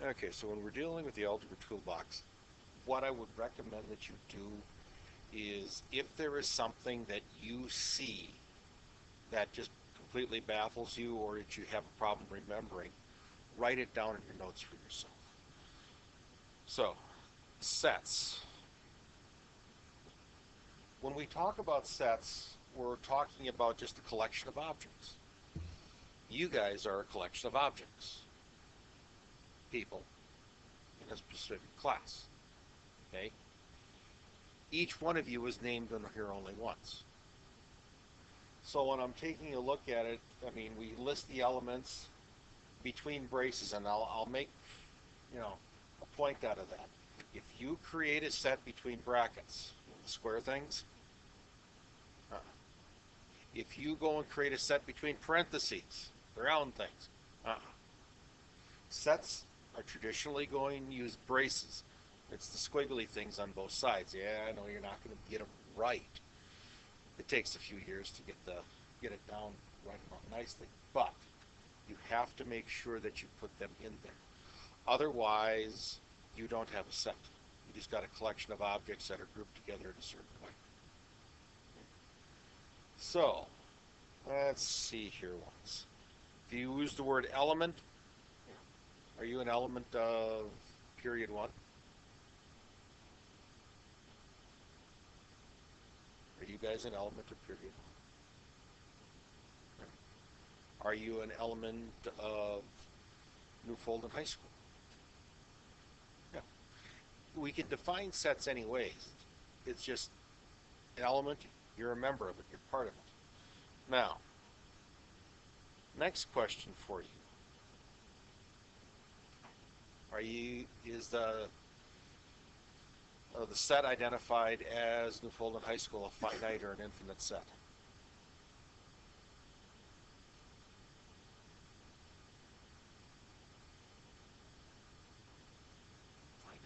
Okay, so when we're dealing with the algebra toolbox, what I would recommend that you do is if there is something that you see that just completely baffles you or that you have a problem remembering, write it down in your notes for yourself. So, sets. When we talk about sets, we're talking about just a collection of objects. You guys are a collection of objects, people in a specific class. Okay? Each one of you is named in here only once. So when I'm taking a look at it, I mean, we list the elements between braces, and I'll make, a point out of that. If you create a set between brackets, the square things, uh, if you go and create a set between parentheses, the round things, uh, sets are traditionally going to use braces. It's the squiggly things on both sides. Yeah, I know you're not going to get them right. It takes a few years to get it down right nicely, but you have to make sure that you put them in there. Otherwise, you don't have a set. You just got a collection of objects that are grouped together in a certain way. So, let's see here once. If you use the word element, are you an element of period 1? Are you guys an element of period 1? Are you an element of Newfoundland High School? Yeah. We can define sets any ways. It's just an element, you're a member of it, you're part of it. Now, next question for you. Is the set identified as Newfoundland High School a finite or an infinite set? Finite.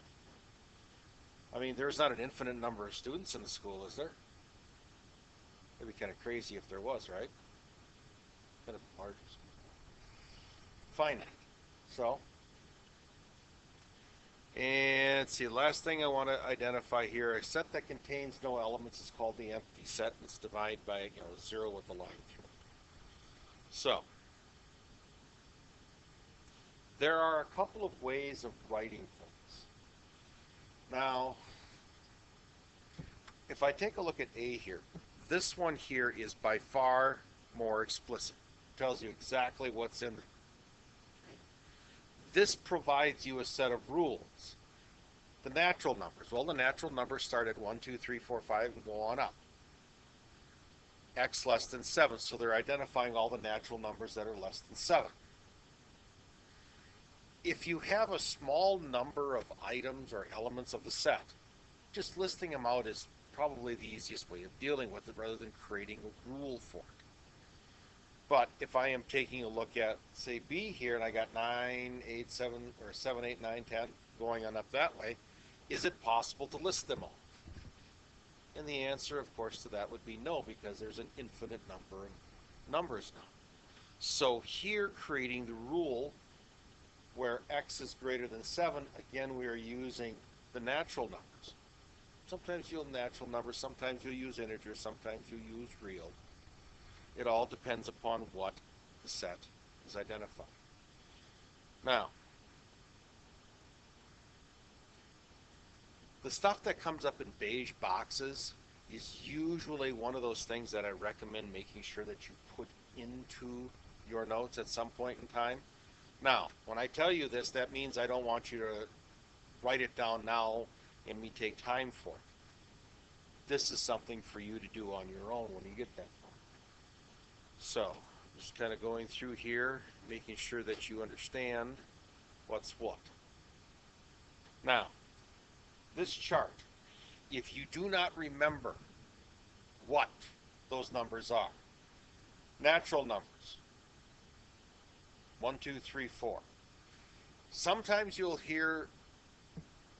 I mean, there's not an infinite number of students in the school, is there? It'd be kind of crazy if there was, right? Kind of large. Finite. So, and let's see, last thing I want to identify here, a set that contains no elements is called the empty set. It's divided by 0 with a line through it. So, there are a couple of ways of writing things. Now, if I take a look at A here, this one here is by far more explicit. It tells you exactly what's in there. This provides you a set of rules. The natural numbers. Well, the natural numbers start at 1, 2, 3, 4, 5 and go on up. X less than 7, so they're identifying all the natural numbers that are less than 7. If you have a small number of items or elements of the set, just listing them out is probably the easiest way of dealing with it rather than creating a rule for it. But if I am taking a look at, say, B here, and I got 9, 8, 7, or 7, 8, 9, 10 going on up that way, is it possible to list them all? And the answer, of course, to that would be no, because there's an infinite number of numbers now. So here, creating the rule where x is greater than 7, again, we are using the natural numbers. Sometimes you'll natural numbers, sometimes you'll use integers, sometimes you'll use real. It all depends upon what the set is identifying. Now, the stuff that comes up in beige boxes is usually one of those things that I recommend making sure that you put into your notes at some point in time. Now, when I tell you this, that means I don't want you to write it down now and me take time for it. This is something for you to do on your own when you get that far. So, just kind of going through here, making sure that you understand what's what. Now, this chart, if you do not remember what those numbers are, natural numbers, 1, 2, 3, 4. Sometimes you'll hear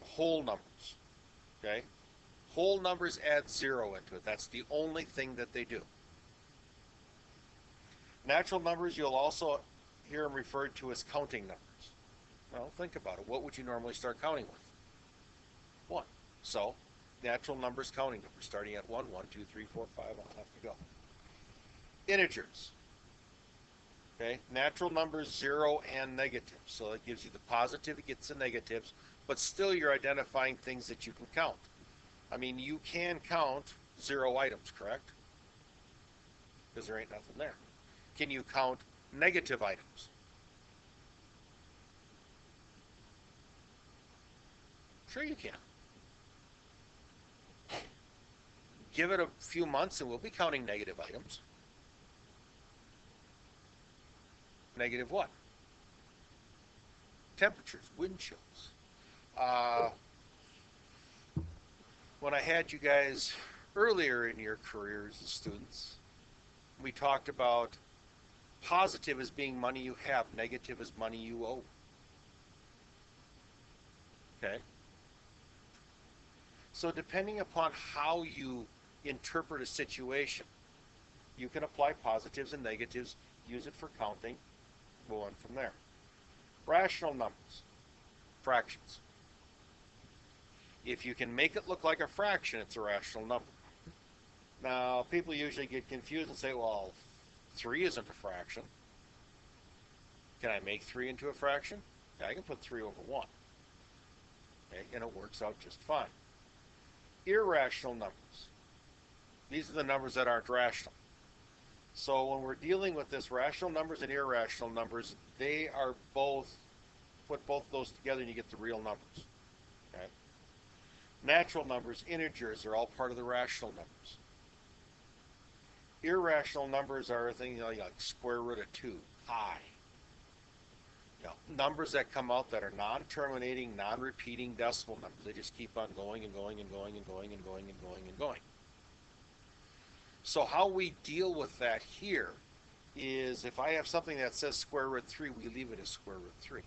whole numbers, okay? Whole numbers add 0 into it. That's the only thing that they do. Natural numbers, you'll also hear them referred to as counting numbers. Well, think about it. What would you normally start counting with? 1. So, natural numbers, counting numbers, starting at 1, 1, 2, 3, 4, 5, I'll have to go. Integers. Okay, natural numbers, 0 and negative. So that gives you the positive, it gets the negatives, but still you're identifying things that you can count. I mean, you can count 0 items, correct? Because there ain't nothing there. Can you count negative items? Sure you can. Give it a few months and we'll be counting negative items. Negative what? Temperatures, wind chills. When I had you guys earlier in your careers as students, we talked about positive as being money you have, negative as money you owe. Okay? So depending upon how you interpret a situation, you can apply positives and negatives, use it for counting, go on from there. Rational numbers, fractions. If you can make it look like a fraction, it's a rational number. Now, people usually get confused and say, well, 3 isn't a fraction. Can I make 3 into a fraction? Yeah, I can put 3 over 1. Okay, and it works out just fine. Irrational numbers. These are the numbers that aren't rational. So when we're dealing with this, rational numbers and irrational numbers, they are both, put both of those together and you get the real numbers. Okay? Natural numbers, integers, are all part of the rational numbers. Irrational numbers are things like square root of 2, pi. You know, numbers that come out that are non-terminating, non-repeating decimal numbers. They just keep on going and going and going and going and going and going and going. So how we deal with that here is if I have something that says square root 3, we leave it as square root 3.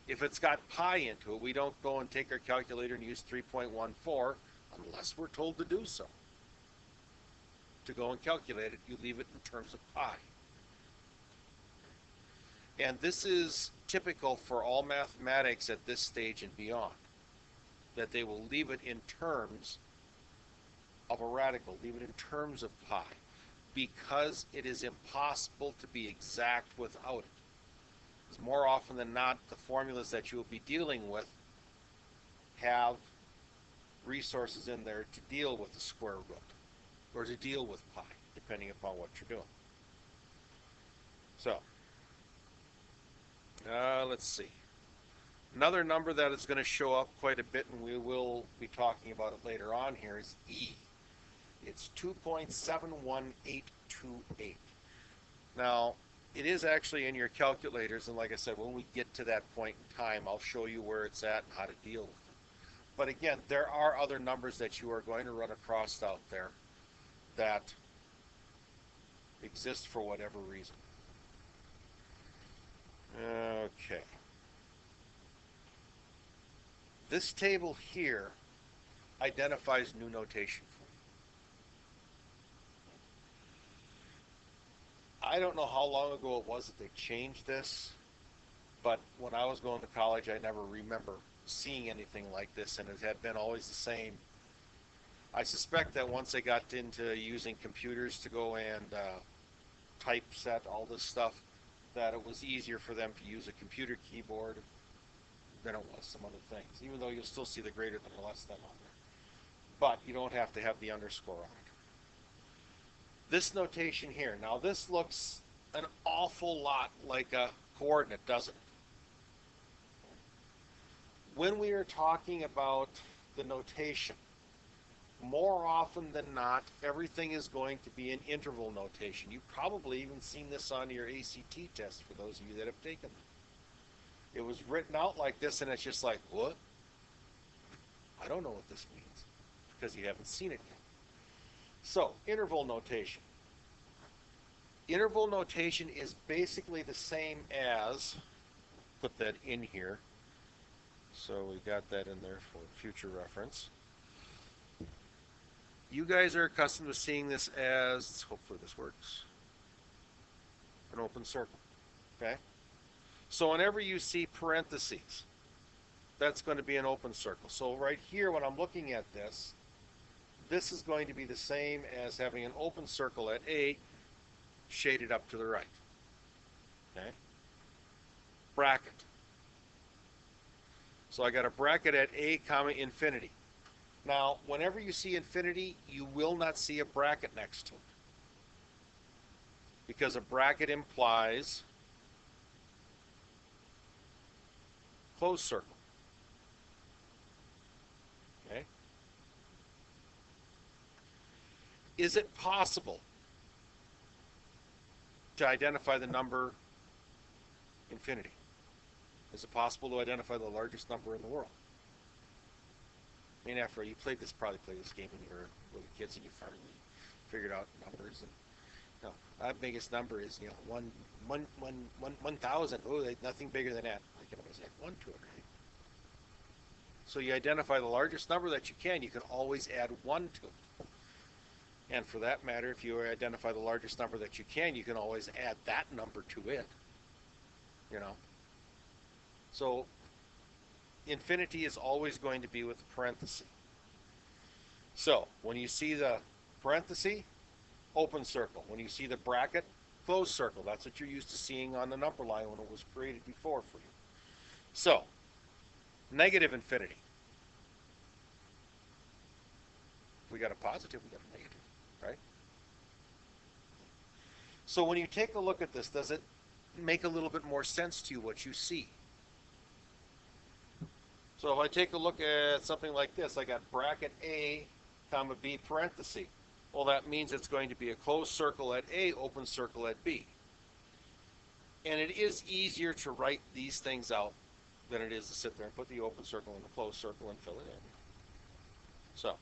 If it's got pi into it, we don't go and take our calculator and use 3.14 unless we're told to do so. To go and calculate it, you leave it in terms of pi. And this is typical for all mathematics at this stage and beyond, that they will leave it in terms of a radical, leave it in terms of pi, because it is impossible to be exact without it. Because more often than not, the formulas that you will be dealing with have resources in there to deal with the square root, or to deal with pi, depending upon what you're doing. So, let's see. Another number that is going to show up quite a bit, and we will be talking about it later on here, is E. It's 2.71828. Now, it is actually in your calculators, and like I said, when we get to that point in time, I'll show you where it's at and how to deal with it. But again, there are other numbers that you are going to run across out there that exist for whatever reason. Okay. This table here identifies new notation for you. I don't know how long ago it was that they changed this, but when I was going to college, I never remember seeing anything like this, and it had been always the same. I suspect that once they got into using computers to go and typeset all this stuff, that it was easier for them to use a computer keyboard than it was some other things, even though you'll still see the greater than or less than on there. But you don't have to have the underscore on it. This notation here, now this looks an awful lot like a coordinate, doesn't it? When we are talking about the notation, more often than not, everything is going to be in interval notation. You've probably even seen this on your ACT test for those of you that have taken them. It was written out like this, and it's just like, what? I don't know what this means, because you haven't seen it yet. So, interval notation. Interval notation is basically the same as, put that in here, so we got that in there for future reference. You guys are accustomed to seeing this as, hopefully this works, an open circle, okay? So whenever you see parentheses, that's going to be an open circle. So right here, when I'm looking at this is going to be the same as having an open circle at A shaded up to the right. Okay? Bracket. So I got a bracket at A comma infinity. Now, whenever you see infinity, you will not see a bracket next to it, because a bracket implies closed circle. Okay? Is it possible to identify the number infinity? Is it possible to identify the largest number in the world? I mean, after you probably played this game when you were little kids and you finally figured out numbers. And our biggest number is 1,000. Oh, nothing bigger than that. I can always add 1 to it, right? So you identify the largest number that you can. You can always add 1 to it. And for that matter, if you identify the largest number that you can always add that number to it. So infinity is always going to be with a parenthesis. So when you see the parenthesis, open circle. When you see the bracket, closed circle. That's what you're used to seeing on the number line when it was created before for you. So, negative infinity. If we got a positive, we got a negative, right? So when you take a look at this, does it make a little bit more sense to you what you see? So if I take a look at something like this, I got bracket A comma B parenthesis. Well, that means it's going to be a closed circle at A, open circle at B. And it is easier to write these things out than it is to sit there and put the open circle in the closed circle and fill it in. So,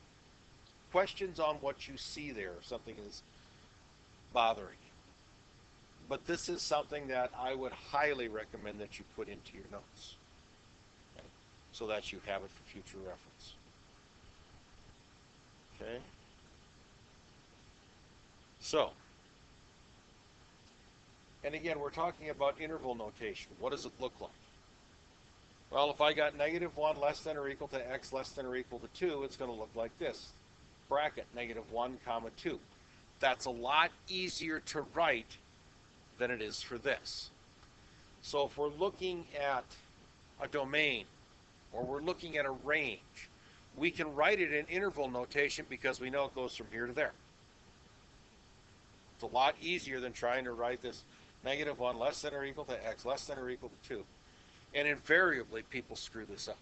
questions on what you see there if something is bothering you. But this is something that I would highly recommend that you put into your notes, okay, so that you have it for future reference. Okay? So, and again, we're talking about interval notation. What does it look like? Well, if I got -1 less than or equal to x less than or equal to 2, it's going to look like this. Bracket, -1 comma 2. That's a lot easier to write than it is for this. So if we're looking at a domain or we're looking at a range, we can write it in interval notation because we know it goes from here to there. It's a lot easier than trying to write this -1 less than or equal to x less than or equal to 2. And invariably, people screw this up.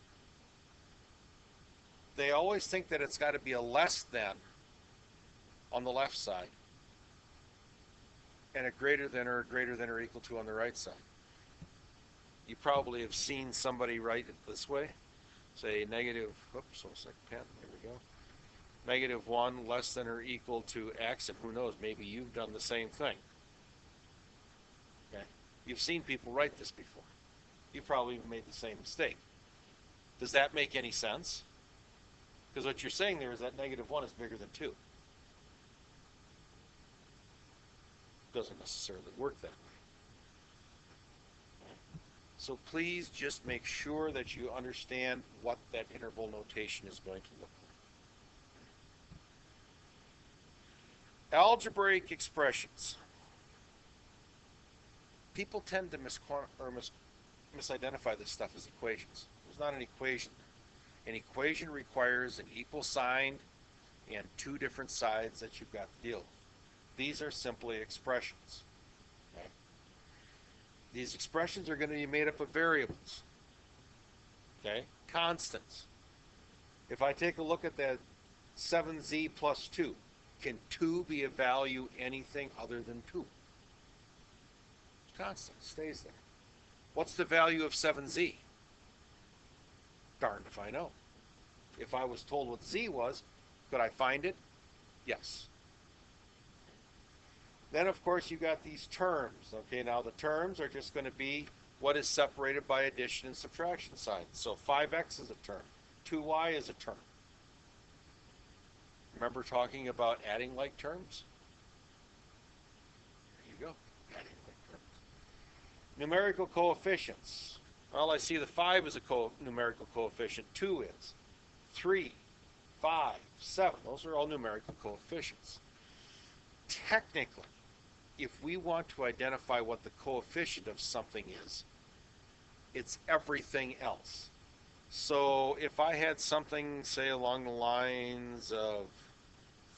They always think that it's got to be a less than on the left side and a greater than or equal to on the right side. You probably have seen somebody write it this way. Say negative, oops, one second, pen, there we go. -1 less than or equal to x, and who knows, maybe you've done the same thing. Okay? You've seen people write this before. You probably made the same mistake. Does that make any sense? Because what you're saying there is that -1 is bigger than 2. Doesn't necessarily work that way. So please just make sure that you understand what that interval notation is going to look like. Algebraic expressions. People tend to misidentify this stuff as equations. There's not an equation. An equation requires an equal sign and 2 different sides that you've got to deal with. These are simply expressions. Okay? These expressions are going to be made up of variables. Okay? Constants. If I take a look at that 7z plus 2, can 2 be a value anything other than 2? Constant, stays there. What's the value of 7z? Darned if I know. If I was told what z was, could I find it? Yes. Then, of course, you got these terms. Okay, now the terms are just going to be what is separated by addition and subtraction signs. So 5x is a term. 2y is a term. Remember talking about adding like terms? There you go, adding like terms. Numerical coefficients. Well, I see the 5 is a numerical coefficient. 2 is. 3, 5, 7. Those are all numerical coefficients. Technically, if we want to identify what the coefficient of something is, it's everything else. So if I had something, say, along the lines of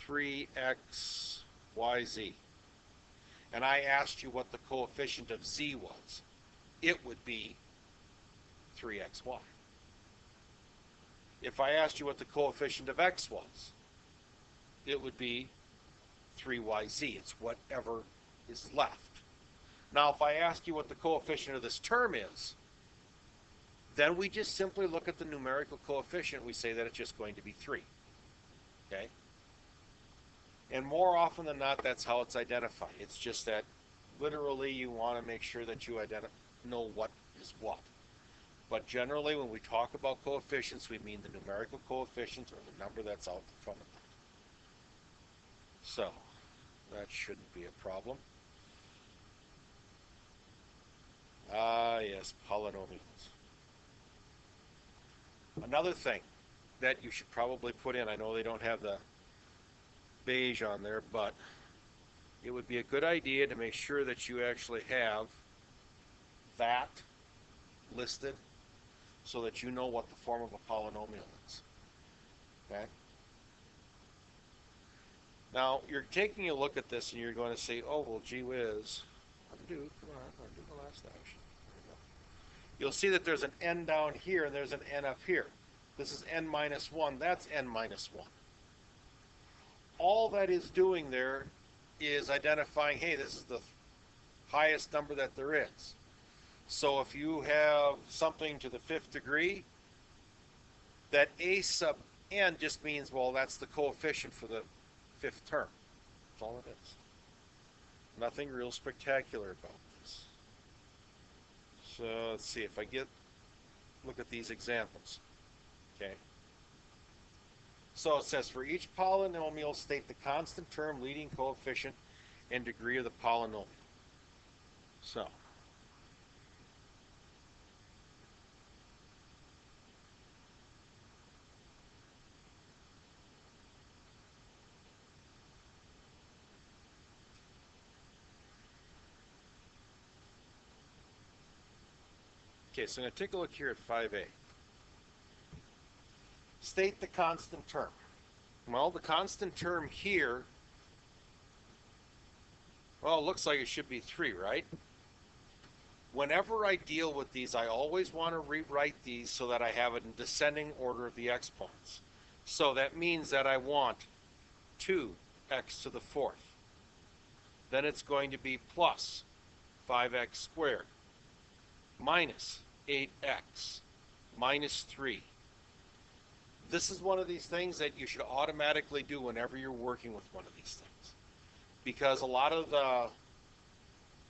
3x, yz, and I asked you what the coefficient of z was, it would be 3xy. If I asked you what the coefficient of x was, it would be 3yz. It's whatever is left. Now, if I ask you what the coefficient of this term is, then we just simply look at the numerical coefficient. We say that it's just going to be 3. Okay? And more often than not, that's how it's identified. It's just that literally you want to make sure that you know what is what. But generally, when we talk about coefficients, we mean the numerical coefficient or the number that's out in front of it. So, that shouldn't be a problem. Yes, polynomials. Another thing that you should probably put in, I know they don't have the beige on there, but it would be a good idea to make sure that you actually have that listed so that you know what the form of a polynomial is. Okay? Now, you're taking a look at this and you're going to say, oh, well, gee whiz. Come on, undo the last action. You'll see that there's an n down here and there's an n up here. This is n minus 1. That's n minus 1. All that is doing there is identifying, hey, this is the highest number that there is. So if you have something to the 5th degree, that a sub n just means, well, that's the coefficient for the 5th term. That's all it is. Nothing real spectacular about this. So let's see if I look at these examples. Okay. So it says for each polynomial, state the constant term, leading coefficient, and degree of the polynomial. So okay, so I'm going to take a look here at 5a. State the constant term. Well, the constant term here, well, it looks like it should be 3, right? Whenever I deal with these, I always want to rewrite these so that I have it in descending order of the exponents. So that means that I want 2x to the 4th. Then it's going to be plus 5x squared minus 8x minus 3. This is one of these things that you should automatically do whenever you're working with one of these things. Because a lot of the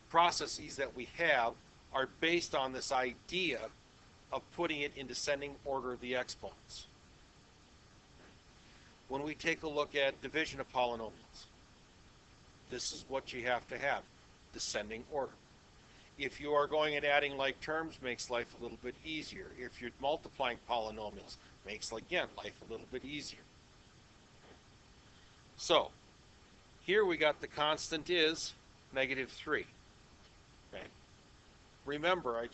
processes that we have are based on this idea of putting it in descending order of the exponents. When we take a look at division of polynomials, this is what you have to have, descending order. If you are going and adding like terms, makes life a little bit easier. If you're multiplying polynomials, makes, again, life a little bit easier. So, here we got the constant is negative 3. Okay. Remember, I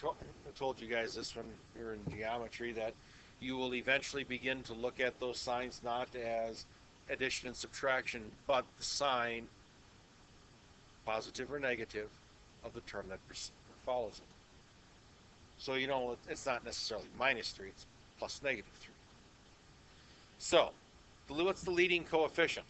told you guys this when we were in geometry, that you will eventually begin to look at those signs not as addition and subtraction, but the sign, positive or negative, of the term that follows it. So you know it's not necessarily minus 3, it's plus negative 3. So, what's the leading coefficient?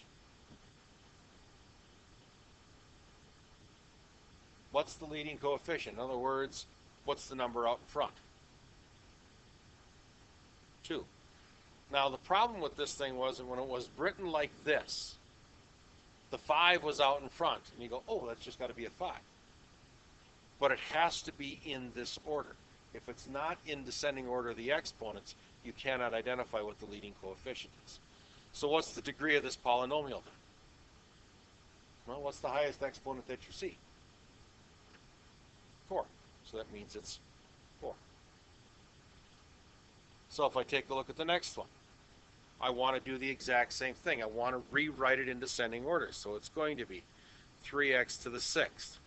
What's the leading coefficient? In other words, what's the number out in front? 2. Now, the problem with this thing was that when it was written like this, the 5 was out in front. And you go, oh, that's just got to be a 5. But it has to be in this order. If it's not in descending order of the exponents, you cannot identify what the leading coefficient is. So what's the degree of this polynomial then? Well, what's the highest exponent that you see? 4. So that means it's 4. So if I take a look at the next one, I want to do the exact same thing. I want to rewrite it in descending order. So it's going to be 3x to the 6th.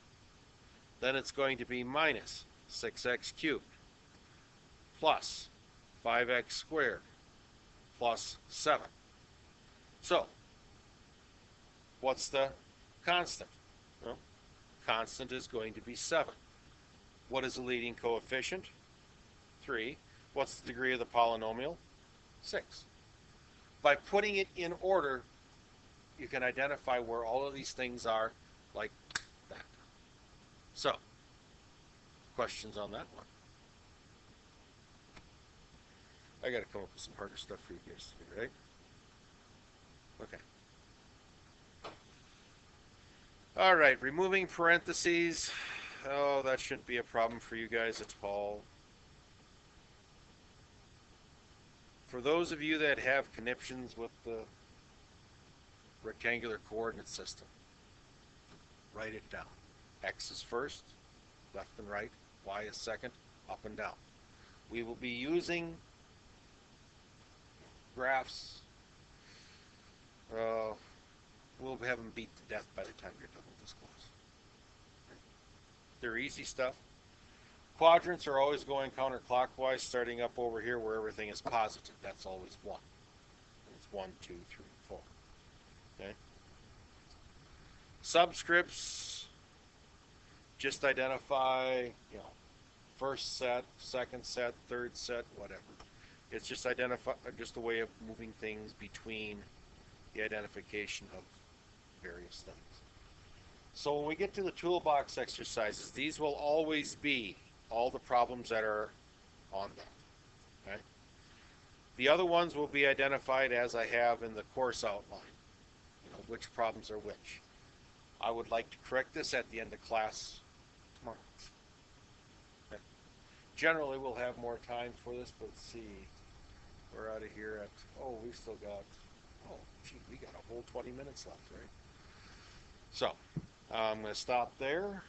Then it's going to be minus 6x cubed plus 5x squared plus 7. So, what's the constant? Well, constant is going to be 7. What is the leading coefficient? 3. What's the degree of the polynomial? 6. By putting it in order, you can identify where all of these things are, like that. So, questions on that one? I got to come up with some harder stuff for you guys to do, right? Okay. All right, removing parentheses. Oh, that shouldn't be a problem for you guys at all. For those of you that have conniptions with the rectangular coordinate system, write it down. X is first, left and right, Y is second, up and down. We will be using graphs. We'll have them beat to death by the time you're done with this class. They're easy stuff. Quadrants are always going counterclockwise, starting up over here where everything is positive. That's always 1. It's 1, 2, 3, 4. Okay. Subscripts just identify, first set, second set, third set, whatever. It's just just a way of moving things between the identification of various things. So when we get to the toolbox exercises, these will always be all the problems that are on them. Okay? The other ones will be identified as I have in the course outline, which problems are which. I would like to correct this at the end of class tomorrow. Okay. Generally, we'll have more time for this, but let's see. We're out of here at, we've still got, we got a whole 20 minutes left, right? So, I'm going to stop there.